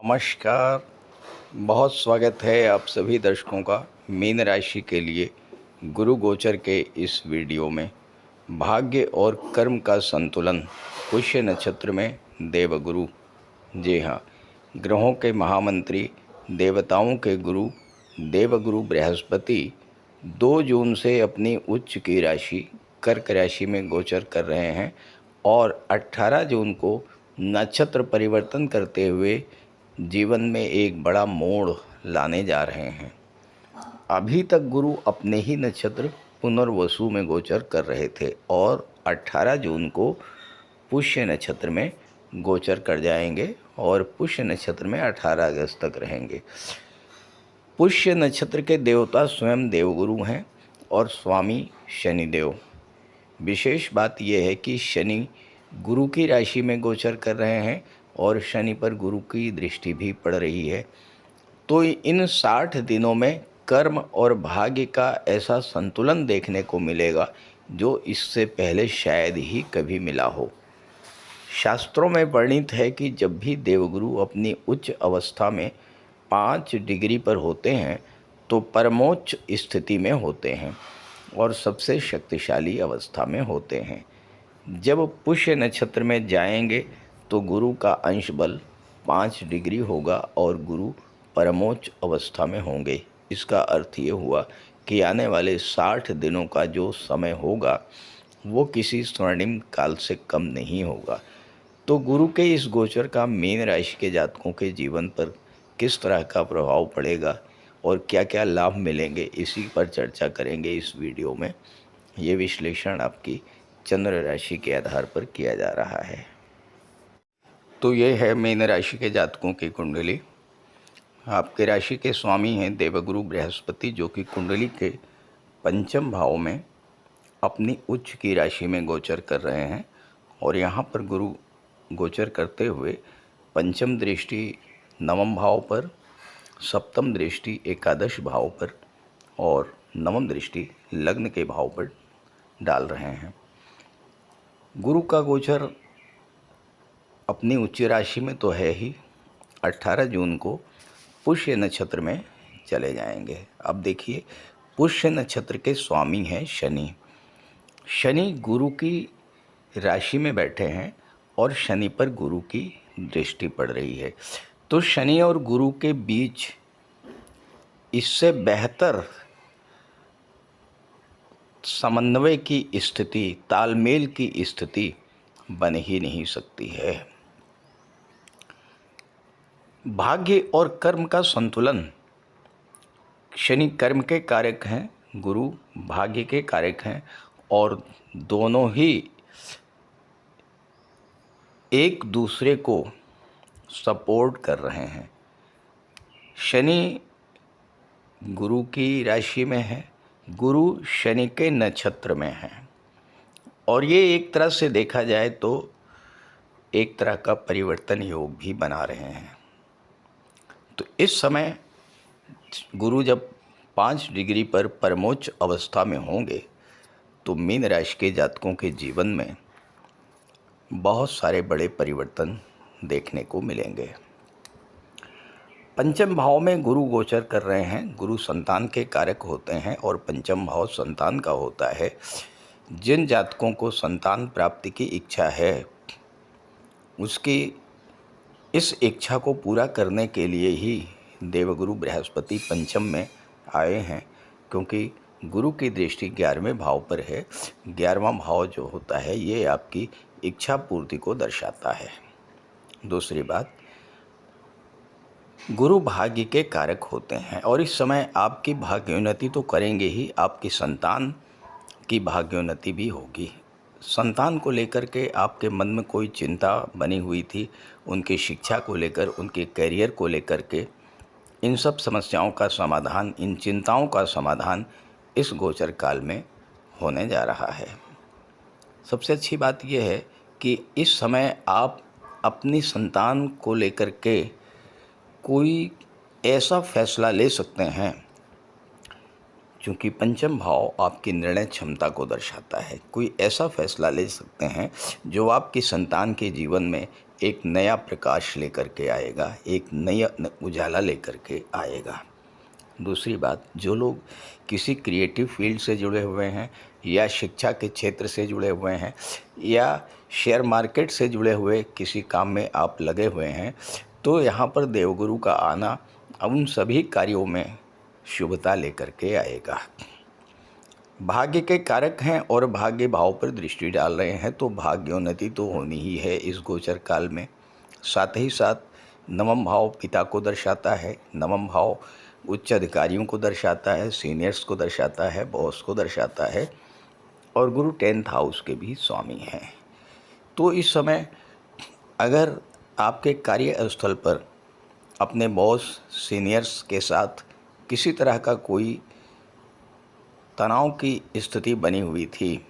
नमस्कार। बहुत स्वागत है आप सभी दर्शकों का मीन राशि के लिए गुरु गोचर के इस वीडियो में। भाग्य और कर्म का संतुलन पुष्य नक्षत्र में देवगुरु। जी हाँ, ग्रहों के महामंत्री, देवताओं के गुरु देवगुरु बृहस्पति 2 जून से अपनी उच्च की राशि कर्क राशि में गोचर कर रहे हैं और 18 जून को नक्षत्र परिवर्तन करते हुए जीवन में एक बड़ा मोड़ लाने जा रहे हैं। अभी तक गुरु अपने ही नक्षत्र पुनर्वसु में गोचर कर रहे थे और 18 जून को पुष्य नक्षत्र में गोचर कर जाएंगे और पुष्य नक्षत्र में 18 अगस्त तक रहेंगे। पुष्य नक्षत्र के देवता स्वयं देवगुरु हैं और स्वामी शनिदेव। विशेष बात यह है कि शनि गुरु की राशि में गोचर कर रहे हैं और शनि पर गुरु की दृष्टि भी पड़ रही है। तो इन 60 दिनों में कर्म और भाग्य का ऐसा संतुलन देखने को मिलेगा जो इससे पहले शायद ही कभी मिला हो। शास्त्रों में वर्णित है कि जब भी देवगुरु अपनी उच्च अवस्था में 5 डिग्री पर होते हैं तो परमोच्च स्थिति में होते हैं और सबसे शक्तिशाली अवस्था में होते हैं। जब पुष्य नक्षत्र में जाएंगे तो गुरु का अंश बल 5 डिग्री होगा और गुरु परमोच्च अवस्था में होंगे। इसका अर्थ ये हुआ कि आने वाले 60 दिनों का जो समय होगा वो किसी स्वर्णिम काल से कम नहीं होगा। तो गुरु के इस गोचर का मीन राशि के जातकों के जीवन पर किस तरह का प्रभाव पड़ेगा और क्या क्या लाभ मिलेंगे, इसी पर चर्चा करेंगे इस वीडियो में। ये विश्लेषण आपकी चंद्र राशि के आधार पर किया जा रहा है। तो ये है मीन राशि के जातकों की कुंडली। आपके राशि के स्वामी हैं देवगुरु बृहस्पति, जो कि कुंडली के पंचम भाव में अपनी उच्च की राशि में गोचर कर रहे हैं और यहाँ पर गुरु गोचर करते हुए पंचम दृष्टि नवम भाव पर, सप्तम दृष्टि एकादश भाव पर और नवम दृष्टि लग्न के भाव पर डाल रहे हैं। गुरु का गोचर अपनी उच्च राशि में तो है ही, 18 जून को पुष्य नक्षत्र में चले जाएंगे। अब देखिए, पुष्य नक्षत्र के स्वामी हैं शनि। शनि गुरु की राशि में बैठे हैं और शनि पर गुरु की दृष्टि पड़ रही है। तो शनि और गुरु के बीच इससे बेहतर समन्वय की स्थिति, तालमेल की स्थिति बन ही नहीं सकती है। भाग्य और कर्म का संतुलन। शनि कर्म के कारक हैं, गुरु भाग्य के कारक हैं और दोनों ही एक दूसरे को सपोर्ट कर रहे हैं। शनि गुरु की राशि में है, गुरु शनि के नक्षत्र में है और ये एक तरह से देखा जाए तो एक तरह का परिवर्तन योग भी बना रहे हैं। तो इस समय गुरु जब 5 डिग्री पर परमोच्च अवस्था में होंगे तो मीन राशि के जातकों के जीवन में बहुत सारे बड़े परिवर्तन देखने को मिलेंगे। पंचम भाव में गुरु गोचर कर रहे हैं। गुरु संतान के कारक होते हैं और पंचम भाव संतान का होता है। जिन जातकों को संतान प्राप्ति की इच्छा है, उसकी इस इच्छा को पूरा करने के लिए ही देवगुरु बृहस्पति पंचम में आए हैं, क्योंकि गुरु की दृष्टि 11वें भाव पर है। 11वां भाव जो होता है ये आपकी इच्छा पूर्ति को दर्शाता है। दूसरी बात, गुरु भाग्य के कारक होते हैं और इस समय आपकी भाग्योन्नति तो करेंगे ही, आपकी संतान की भाग्योन्नति भी होगी। संतान को लेकर के आपके मन में कोई चिंता बनी हुई थी, उनकी शिक्षा को लेकर, उनके करियर को लेकर के, इन सब समस्याओं का समाधान, इन चिंताओं का समाधान इस गोचर काल में होने जा रहा है। सबसे अच्छी बात यह है कि इस समय आप अपनी संतान को लेकर के कोई ऐसा फैसला ले सकते हैं, क्योंकि पंचम भाव आपकी निर्णय क्षमता को दर्शाता है। कोई ऐसा फैसला ले सकते हैं जो आपकी संतान के जीवन में एक नया प्रकाश लेकर के आएगा, एक नया उजाला लेकर के आएगा। दूसरी बात, जो लोग किसी क्रिएटिव फील्ड से जुड़े हुए हैं या शिक्षा के क्षेत्र से जुड़े हुए हैं या शेयर मार्केट से जुड़े हुए किसी काम में आप लगे हुए हैं, तो यहाँ पर देवगुरु का आना उन सभी कार्यों में शुभता लेकर के आएगा। भाग्य के कारक हैं और भाग्य भाव पर दृष्टि डाल रहे हैं, तो भाग्योन्नति तो होनी ही है इस गोचर काल में। साथ ही साथ नवम भाव पिता को दर्शाता है, नवम भाव उच्च अधिकारियों को दर्शाता है, सीनियर्स को दर्शाता है, बॉस को दर्शाता है, और गुरु 10th हाउस के भी स्वामी हैं। तो इस समय अगर आपके कार्यस्थल पर अपने बॉस सीनियर्स के साथ किसी तरह का कोई तनाव की स्थिति बनी हुई थी,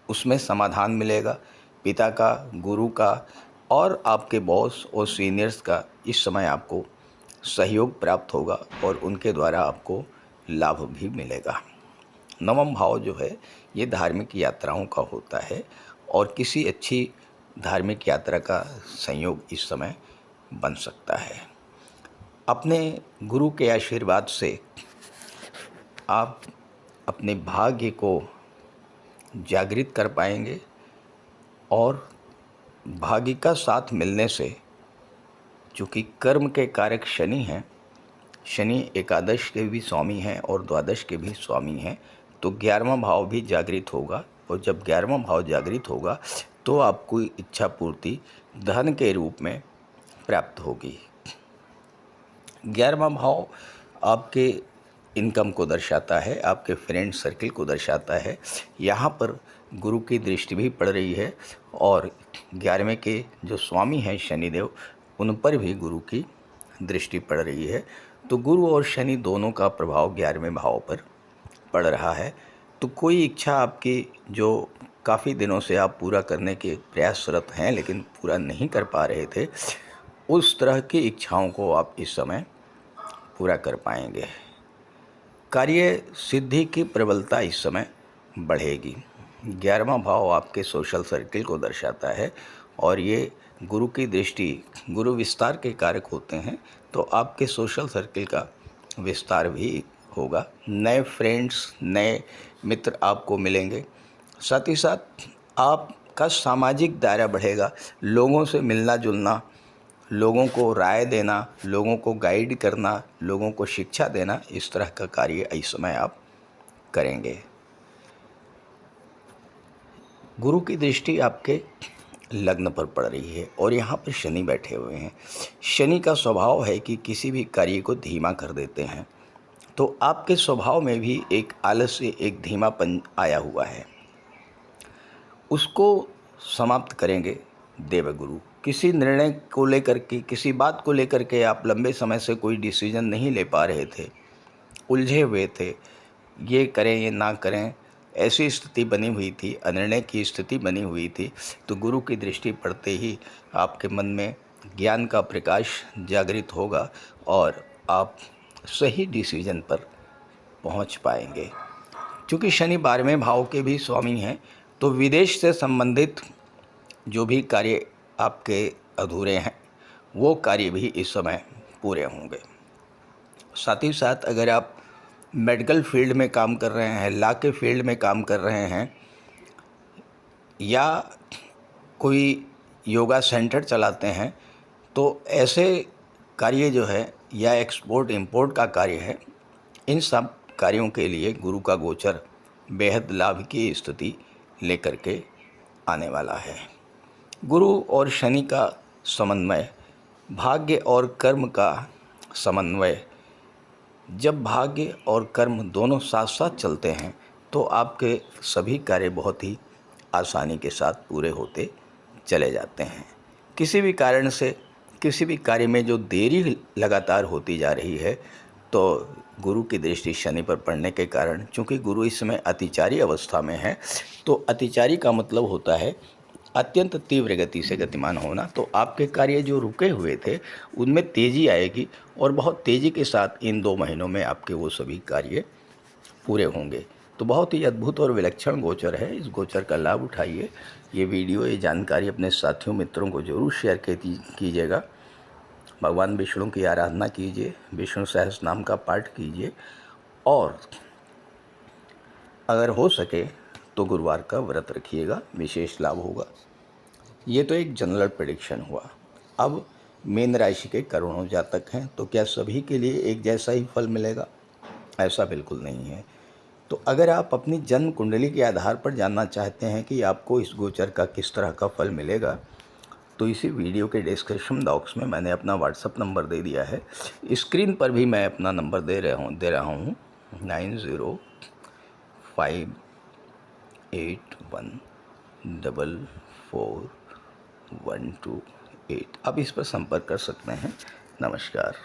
उसमें समाधान मिलेगा। पिता का, गुरु का और आपके बॉस और सीनियर्स का इस समय आपको सहयोग प्राप्त होगा और उनके द्वारा आपको लाभ भी मिलेगा। नवम भाव जो है ये धार्मिक यात्राओं का होता है और किसी अच्छी धार्मिक यात्रा का संयोग इस समय बन सकता है। अपने गुरु के आशीर्वाद से आप अपने भाग्य को जागृत कर पाएंगे और भाग्य का साथ मिलने से, चूँकि कर्म के कारक शनि हैं, शनि एकादश के भी स्वामी हैं और द्वादश के भी स्वामी हैं, तो 11वां भाव भी जागृत होगा और जब 11वां भाव जागृत होगा तो आपको इच्छा पूर्ति धन के रूप में प्राप्त होगी। 11वां भाव आपके इनकम को दर्शाता है, आपके फ्रेंड सर्किल को दर्शाता है। यहाँ पर गुरु की दृष्टि भी पड़ रही है और 11वें के जो स्वामी हैं शनिदेव, उन पर भी गुरु की दृष्टि पड़ रही है। तो गुरु और शनि दोनों का प्रभाव 11वें भाव पर पड़ रहा है। तो कोई इच्छा आपकी जो काफ़ी दिनों से आप पूरा करने के प्रयासरत हैं लेकिन पूरा नहीं कर पा रहे थे, उस तरह की इच्छाओं को आप इस समय पूरा कर पाएंगे। कार्य सिद्धि की प्रबलता इस समय बढ़ेगी। 11वां भाव आपके सोशल सर्किल को दर्शाता है और ये गुरु की दृष्टि, गुरु विस्तार के कारक होते हैं, तो आपके सोशल सर्किल का विस्तार भी होगा। नए फ्रेंड्स, नए मित्र आपको मिलेंगे। साथ ही साथ आपका सामाजिक दायरा बढ़ेगा। लोगों से मिलना जुलना, लोगों को राय देना, लोगों को गाइड करना, लोगों को शिक्षा देना, इस तरह का कार्य इस समय आप करेंगे। गुरु की दृष्टि आपके लग्न पर पड़ रही है और यहाँ पर शनि बैठे हुए हैं। शनि का स्वभाव है कि किसी भी कार्य को धीमा कर देते हैं, तो आपके स्वभाव में भी एक आलस्य, एक धीमापन आया हुआ है, उसको समाप्त करेंगे देवगुरु। किसी निर्णय को लेकर के, किसी बात को लेकर के आप लंबे समय से कोई डिसीजन नहीं ले पा रहे थे, उलझे हुए थे, ये करें ये ना करें, ऐसी स्थिति बनी हुई थी, अनिर्णय की स्थिति बनी हुई थी, तो गुरु की दृष्टि पड़ते ही आपके मन में ज्ञान का प्रकाश जागृत होगा और आप सही डिसीजन पर पहुंच पाएंगे। क्योंकि शनि 12वें भाव के भी स्वामी हैं, तो विदेश से संबंधित जो भी कार्य आपके अधूरे हैं वो कार्य भी इस समय पूरे होंगे। साथ ही साथ अगर आप मेडिकल फील्ड में काम कर रहे हैं, लॉ के फील्ड में काम कर रहे हैं या कोई योगा सेंटर चलाते हैं, तो ऐसे कार्य जो है या एक्सपोर्ट इंपोर्ट का कार्य है, इन सब कार्यों के लिए गुरु का गोचर बेहद लाभ की स्थिति लेकर के आने वाला है। गुरु और शनि का समन्वय, भाग्य और कर्म का समन्वय, जब भाग्य और कर्म दोनों साथ साथ चलते हैं तो आपके सभी कार्य बहुत ही आसानी के साथ पूरे होते चले जाते हैं। किसी भी कारण से किसी भी कार्य में जो देरी लगातार होती जा रही है, तो गुरु की दृष्टि शनि पर पड़ने के कारण, चूँकि गुरु इस समय अतिचारी अवस्था में है, तो अतिचारी का मतलब होता है अत्यंत तीव्र गति से गतिमान होना। तो आपके कार्य जो रुके हुए थे उनमें तेज़ी आएगी और बहुत तेज़ी के साथ इन 2 महीनों में आपके वो सभी कार्य पूरे होंगे। तो बहुत ही अद्भुत और विलक्षण गोचर है। इस गोचर का लाभ उठाइए। ये वीडियो, ये जानकारी अपने साथियों मित्रों को ज़रूर शेयर कीजिएगा। भगवान विष्णु की आराधना कीजिए, विष्णु सहस्त्र नाम का पाठ कीजिए और अगर हो सके तो गुरुवार का व्रत रखिएगा, विशेष लाभ होगा। ये तो एक जनरल प्रेडिक्शन हुआ। अब मीन राशि के करोड़ों जातक हैं, तो क्या सभी के लिए एक जैसा ही फल मिलेगा? ऐसा बिल्कुल नहीं है। तो अगर आप अपनी जन्म कुंडली के आधार पर जानना चाहते हैं कि आपको इस गोचर का किस तरह का फल मिलेगा, तो इसी वीडियो के डिस्क्रिप्शन बॉक्स में मैंने अपना व्हाट्सअप नंबर दे दिया है। स्क्रीन पर भी मैं अपना नंबर दे रहा हूँ 9058144128। आप इस पर संपर्क कर सकते हैं। नमस्कार।